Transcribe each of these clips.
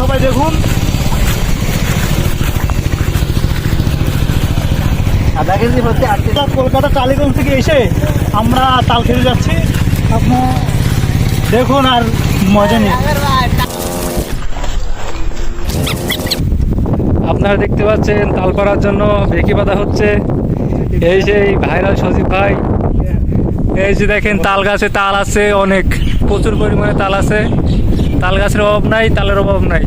সবাই দেখুন। আধা কেজি হচ্ছে 8 টাকা। কলকাতা টালিগঞ্জ থেকে এসে আমরা তাল খেতে যাচ্ছি, আপনার দেখুন আর মজা নিন। আপনারা দেখতে পাচ্ছেন তাল পাড়ার জন্য বেঁকি বাঁধা হচ্ছে। এই সেই ভাইরাল সজীব ভাই, এই যে দেখেন তাল গাছে তাল আছে, অনেক প্রচুর পরিমাণে তাল আছে। তাল গাছের অভাব নাই, তালের অভাব নাই।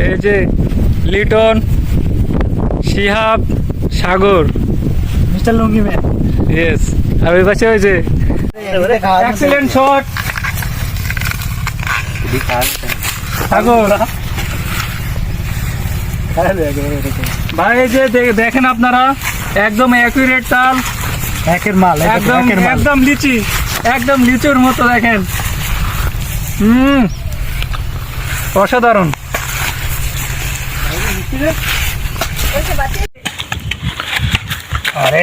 এই যে লিটন, শিহাব, সাগর, মিস্টার লুঙ্গি ম্যান। ইয়েস। আর ওই পাশে ওই যে এক্সিলেন্ট শট সাগর ভাই। এই যে দেখেন আপনারা, একদম অ্যাকুরেট তাল, একের মাল, একদম একদম লিচি, একদম লিচুর মতো দেখেন। অসাধারণ। আরে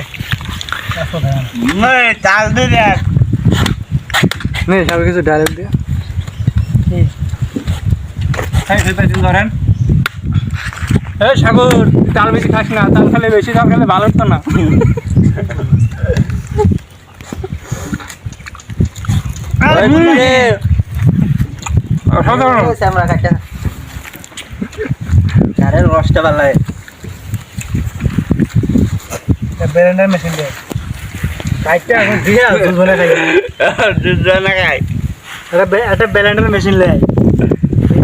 তাল দিয়ে দেখ। নেই সব কিছু ডাইরেক্ট দিয়ে ধরেন। এই সাগর, তুই তাল বেশি খাস না, তাল খেলে বেশি তাল খেলে ভালো হতো না। অসাধারণ। রসটা ভালো লাগে। ব্লেন্ডার মেশিন দিয়ে কাটতে এখন দিয়ে দুজনে খাই। দুজনে খাই। একটা ব্লেন্ডার মেশিন লে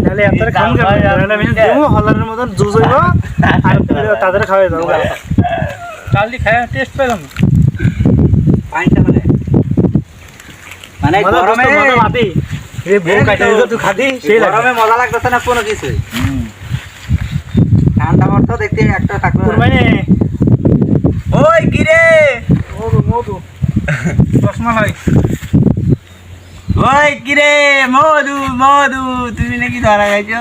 তাহলে আপনারা খান কেন? ব্লেন্ডার মেশিন দেবো, হলারের মতন জুস হইব আর তাদের খাওয়াই দাও। তাল দিয়ে খায় টেস্ট পেলাম না। পানিটা মানে গরমে মাটি এই বউ কাটা দিত, তুই খাদি সেই লাগে। গরমে মজা লাগতেছে না কোনো কিছুই। ঠান্ডা মতো দেখতে একটা থাকলো। কুরবানি ওই কিরে, মধু মধু রসমালাই। ওই কিরে, মধু মধু, তুমি নাকি ধরা খাইছো?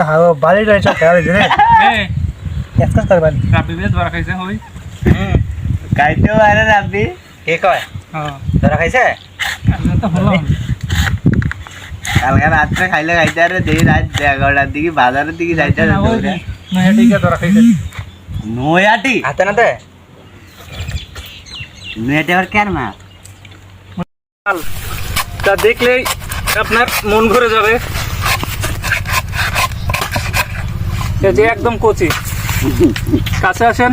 হ্যাঁ বাড়ি টাইম সব খেলা দিছে রে। একটা করবানি রাব্বি বেশ ধরা খাইছে হই। খাইতেও আরে রাব্বি কে কয় হ্যাঁ, ধরা খাইছে? আমি তো হলো কালকে রাত্রে খাইলে খাইতে আরে দেই রাত 11টার দিকে বাজারের দিকে যাইতে না ওই যে নয়াটিকে ধরা খাইছে। নয়াটি হাতে না দে। নয়াটি আর কেন না? তা দেখলেই আপনার মন ঘুরে যাবে। এই যে একদম কচি, কাছে আসেন।